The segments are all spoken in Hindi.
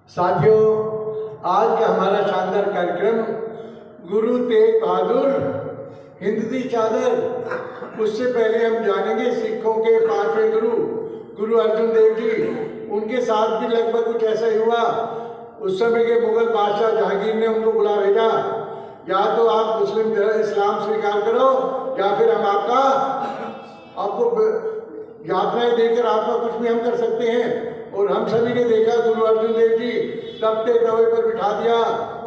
साथियों, आज का हमारा शानदार कार्यक्रम गुरु तेग बहादुर हिंद दी चादर। उससे पहले हम जानेंगे सिखों के पांचवें गुरु गुरु अर्जुन देव जी। उनके साथ भी लगभग कुछ ऐसा ही हुआ। उस समय के मुगल बादशाह जहांगीर ने उनको बुला भेजा, या तो आप मुस्लिम इस्लाम स्वीकार करो या फिर हम आपको यातनाएं देकर आपका कुछ भी हम कर सकते हैं। और हम सभी ने देखा गुरु अर्जुन देव जी तपते तवे पर बिठा दिया,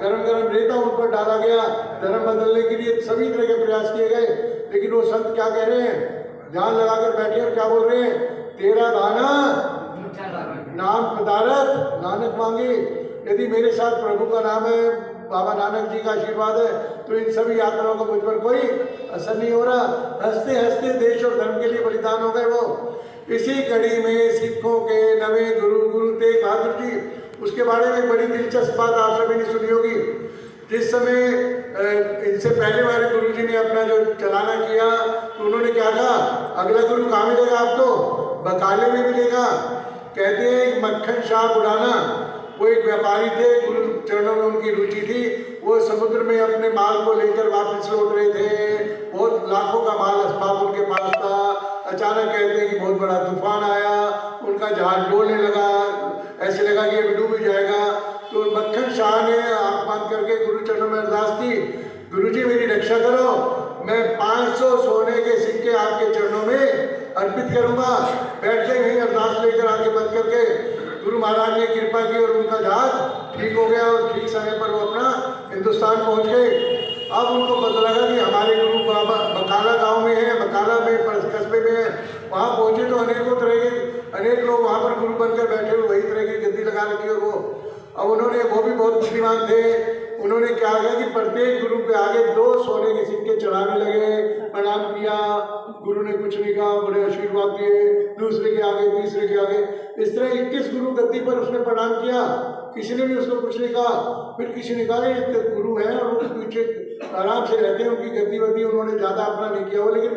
गरम गरम रेता उन पर डाला गया, धर्म बदलने के लिए सभी तरह के प्रयास किए गए। लेकिन वो संत क्या कह रहे हैं, ध्यान लगाकर बैठे और क्या बोल रहे हैं, तेरा दाना नाम पदारथ नानक मांगे। यदि मेरे साथ प्रभु का नाम है, बाबा नानक जी का आशीर्वाद है, तो इन सभी यात्राओं का मुझ पर कोई असर नहीं हो रहा। हंसते हंसते देश और धर्म के लिए बलिदान हो गए वो। इसी कड़ी में सिखों के नवे गुरु गुरु तेग बहादुर जी, उसके बारे में बड़ी दिलचस्प बात आप सभी ने सुनी होगी। जिस समय इनसे पहले वाले गुरु जी ने अपना जो चलाना किया, तो उन्होंने क्या कहा, अगला गुरु कहाँ मिलेगा आपको, बकाले में मिलेगा। कहते हैं मक्खन शाह बुढ़ाना, वो एक व्यापारी थे, गुरु चरणों में उनकी रुचि थी। वो समुद्र में अपने माल को लेकर वापस लौट रहे थे, बहुत लाखों का माल असबाब उनके पास था। अचानक कहते हैं कि बहुत बड़ा तूफान आया, उनका जहाज डोलने लगा, ऐसे लगा कि अब डूब ही जाएगा। तो मक्खन शाह ने आंख बंद करके गुरु चरणों में अरदास की, गुरुजी मेरी रक्षा करो, मैं 500 सोने के सिक्के आपके चरणों में अर्पित करूंगा। बैठते ही अरदास लेकर आंखें बंद करके गुरु महाराज ने कृपा की और उनका जहाज ठीक हो गया और ठीक समय पर वो अपना हिंदुस्तान पहुंच गए। अब उनको पता लगा कि हमारे गुरु बाबा बकाला गांव में है, बकाला में कस्बे में है। वहाँ पहुंचे तो अनेक लोग वहाँ पर गुरु बनकर बैठे हुए, वही तरह की गद्दी लगा रखी। और अब वो भी बहुत बुद्धिमान थे। उन्होंने क्या किया कि प्रत्येक गुरु के आगे 2 सोने के सिक्के चढ़ाने लगे, प्रणाम किया। गुरु ने कुछ नहीं कहा, बड़े आशीर्वाद दिए, दूसरे के आगे, तीसरे के आगे, इस तरह 21 गुरु गद्दी पर उसने प्रणाम किया। किसी ने भी उसको कुछ नहीं कहा। फिर किसी ने कहा ये गुरु है और वो पीछे आराम से रहते हैं, उनकी गद्दी वद्दी उन्होंने ज्यादा अपना नहीं किया वो, लेकिन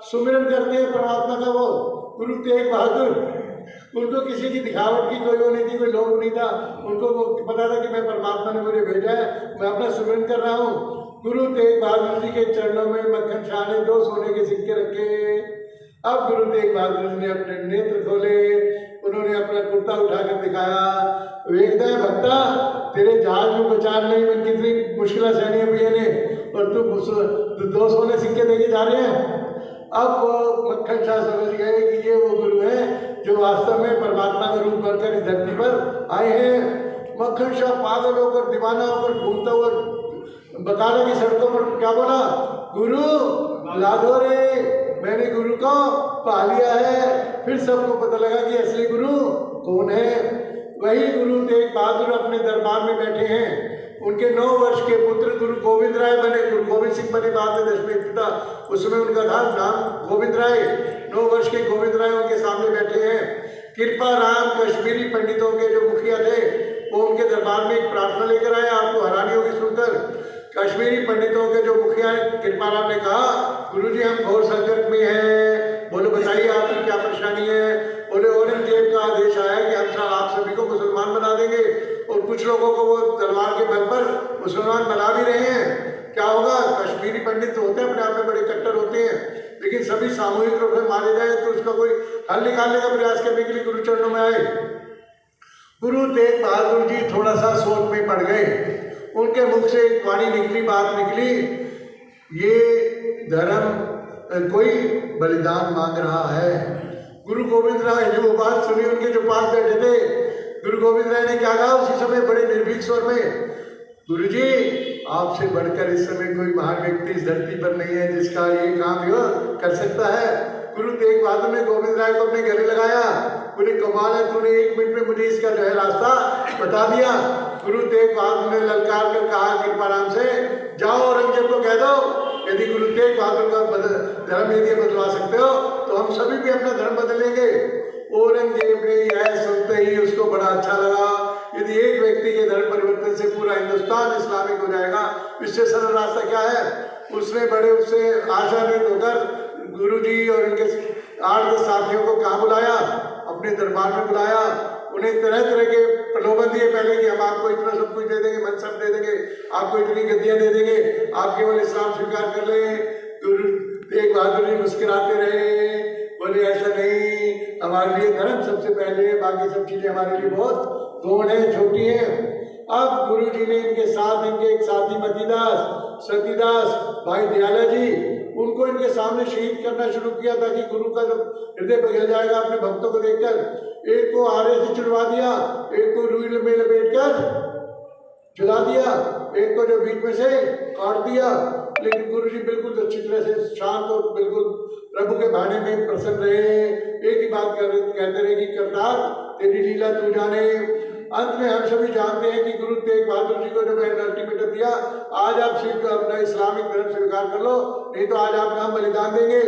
सुमिरन करते हैं परमात्मा का। वो गुरु तेग बहादुर, उनको किसी की दिखावट की कोई वो नहीं थी, कोई लोभ नहीं था। उनको पता था कि मैं परमात्मा ने मुझे भेजा है, मैं अपना सुमिरन कर रहा हूँ। गुरु तेग बहादुर जी के चरणों में मक्खन शाह ने 2 सोने के सिक्के रखे। अब गुरु तेग बहादुर जी ने अपने नेत्र खोले, उन्होंने अपना कुर्ता उठाकर दिखाया, वेखदा है भक्ता, तेरे जहाज में बचार नहीं, मैं कितनी मुश्किल सहनी है भैया ने, और तुम 2 सोने सिक्के देके जा रहे हैं। अब वो मक्खन शाह समझ गए कि ये वो गुरु है जो वास्तव में परमात्मा का रूप बनकर इस धरती पर आए हैं। मक्खन शाह पागल होकर, दीवाना होकर घूमता हुआ बकाले की सड़कों पर क्या बोला, गुरु लादो रे, मैंने गुरु को पा लिया है। फिर सबको पता लगा कि असली गुरु कौन है। वही गुरु तेग बहादुर अपने दरबार में बैठे हैं। उनके 9 वर्ष के पुत्र गुरु गोविंद राय बने, गुरु गोविंद सिंह बने बाद में 10वें पिता, उसमें उनका था नाम गोविंद राय। 9 वर्ष के गोविंद राय उनके सामने बैठे हैं। कृपा राम कश्मीरी पंडितों के जो मुखिया थे, वो उनके दरबार में एक प्रार्थना लेकर आए, आपको हैरानी होगी सुनकर। कश्मीरी पंडितों के जो मुखिया कृपा राम ने कहा, गुरुजी हम घोर संकट में हैं, बोलो बताइए आपकी क्या परेशानी है। बोले औरंगजेब का आदेश आया कि हम आप सभी को मुसलमान बना देंगे, और कुछ लोगों को वो तलवार के बल पर मुसलमान बना भी रहे हैं। क्या होगा, कश्मीरी पंडित तो होते हैं अपने आप में बड़े कट्टर होते हैं, लेकिन सभी सामूहिक रूप में मारे जाए तो उसका कोई हल निकालने का प्रयास करने के लिए गुरु चरणों में आए। गुरु तेग बहादुर जी थोड़ा सा सोच में पड़ गए। उनके मुख से एक वाणी निकली, बात निकली, ये धर्म कोई बलिदान मांग रहा है। गुरु गोविंद राय ने वो बात सुनी, उनके जो पास बैठे थे, गुरु गोविंद राय ने क्या कहा उसी समय बड़े निर्भीक स्वर में, गुरुजी आपसे बढ़कर इस समय कोई महान व्यक्ति इस धरती पर नहीं है जिसका ये काम यो कर सकता है। गुरु तेग बहादुर ने गोविंद राय को अपने गले लगाया, बोले कमाल है, तूने 1 मिनट में मुझे इसका जो है रास्ता बता दिया। गुरु तेग बहादुर ने ललकार कर कहा कृपाराम से, जाओ औरंगजेब को कह दो, यदि गुरु तेग बहादुर का धर्म यदि बदलवा सकते हो तो हम सभी भी अपना धर्म बदलेंगे। औरंगजेब ने यह सुनते ही उसको बड़ा अच्छा लगा। यदि एक व्यक्ति के धर्म परिवर्तन से पूरा हिंदुस्तान इस्लामिक हो जाएगा, इससे सरल रास्ता क्या है। उसने बड़े उससे आशान्वित होकर गुरुजी और इनके 8-10 साथियों को कहाँ बुलाया, अपने दरबार में बुलाया। उन्हें तरह तरह के प्रलोभन दिए पहले कि हम आपको इतना सब कुछ दे देंगे, मनसब दे देंगे, आपको इतनी गद्दियां दे देंगे, आप केवल इस्लाम स्वीकार कर ले। गुरु तेग बहादुर जी मुस्कुराते रहे, बोले ऐसा नहीं, हमारे लिए धर्म सबसे पहले है, बाकी सब चीजें हमारे लिए बहुत गौण है, छोटी है। अब गुरु जी ने इनके साथ इनके एक साथी मतीदास, सतीदास, भाई दयाला जी, उनको इनके सामने शहीद करना शुरू किया ताकि गुरु का जब हृदय पिघल जाएगा अपने भक्तों को देखकर। एक को आरे से चुनवा दिया, एक को रुई में लपेट कर जला दिया, एक को जो बीच में से काट दिया। लेकिन गुरु जी बिल्कुल अच्छी तरह से शांत और बिल्कुल प्रभु के भाने में प्रसन्न रहे। एक ही बात कहते रहे कि करतार तेरी लीला तू जाने। अंत में हम सभी जानते हैं कि गुरु तेग बहादुर जी को जो मैंने अल्टीमेटम दिया, आज आप सिर्फ अपना इस्लामिक धर्म स्वीकार कर लो, नहीं तो आज आप हम बलिदान देंगे।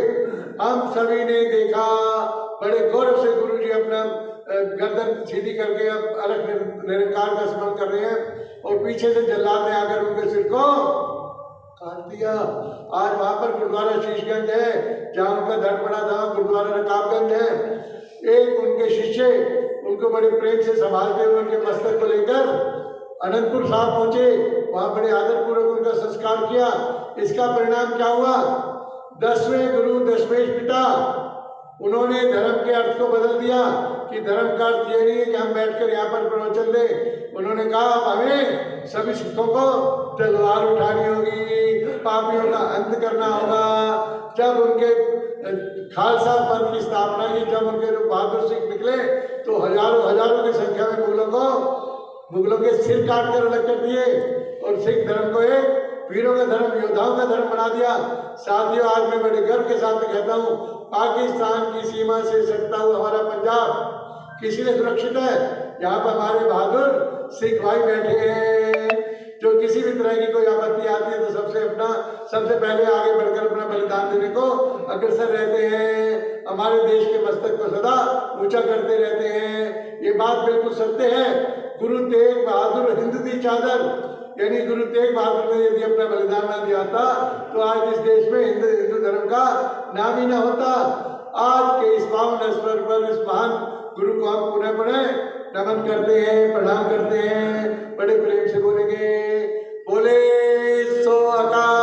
हम सभी ने देखा, बड़े गौरव से गुरु जी अपना गर्दन सीधी करके अब अलग निरंकार का स्मरण कर रहे हैं और पीछे से जल्लाद ने आकर उनके सिर को काट दिया। आज वहां पर गुरुद्वारा शीशगंज है, जहाँ उनका धड़ पड़ा था, गुरुद्वारा रकाबगंज है। एक उनके शिष्य उनको बड़े प्रेम से संभालते हुए उनके मस्तक को लेकर अनंतपुर साहब पहुंचे, वहां बड़े आदरपूर्वक उनका संस्कार किया। इसका परिणाम क्या हुआ? 10वें गुरु दशमेश पिता, उन्होंने धर्म के अर्थ को बदल दिया कि धर्म का अर्थ ये नहीं है कि हम बैठकर यहाँ पर प्रवचन दें। उन्होंने कहा अब हमें सभी सिखों को तलवार उठानी होगी, पापियों का अंत करना होगा। जब उनके खालसा पंथ की स्थापना की, जब उनके जो बहादुर सिख निकले तो हजारों की संख्या में मुगलों के सिर काट कर अलग कर दिए और सिख धर्म को एक वीरों का धर्म, योद्धाओं का धर्म बना दिया। साथियों, आज मैं बड़े गर्व के साथ कहता हूँ, पाकिस्तान की सीमा से सटता हुआ हमारा पंजाब किसी ने सुरक्षित है। यहाँ पर हमारे बहादुर सिख भाई बैठे हैं, जो किसी भी तरह की कोई आपत्ति आती है तो सबसे पहले आगे बढ़कर अपना बलिदान देने को अग्रसर रहते हैं। हमारे देश के मस्तक को सदा ऊंचा करते रहते हैं। ये बात बिल्कुल सत्य है। गुरु तेग बहादुर हिंद दी चादर, यानी गुरु तेग बहादुर ने यदि अपना बलिदान न दिया था तो आज इस देश में हिंदू धर्म का नाम ही न होता। आज के इस पावन अवसर पर इस महान गुरु को हम पुनः नमन करते हैं, प्रणाम करते हैं। बड़े प्रेम से बोलेंगे, बोले सो अकाल।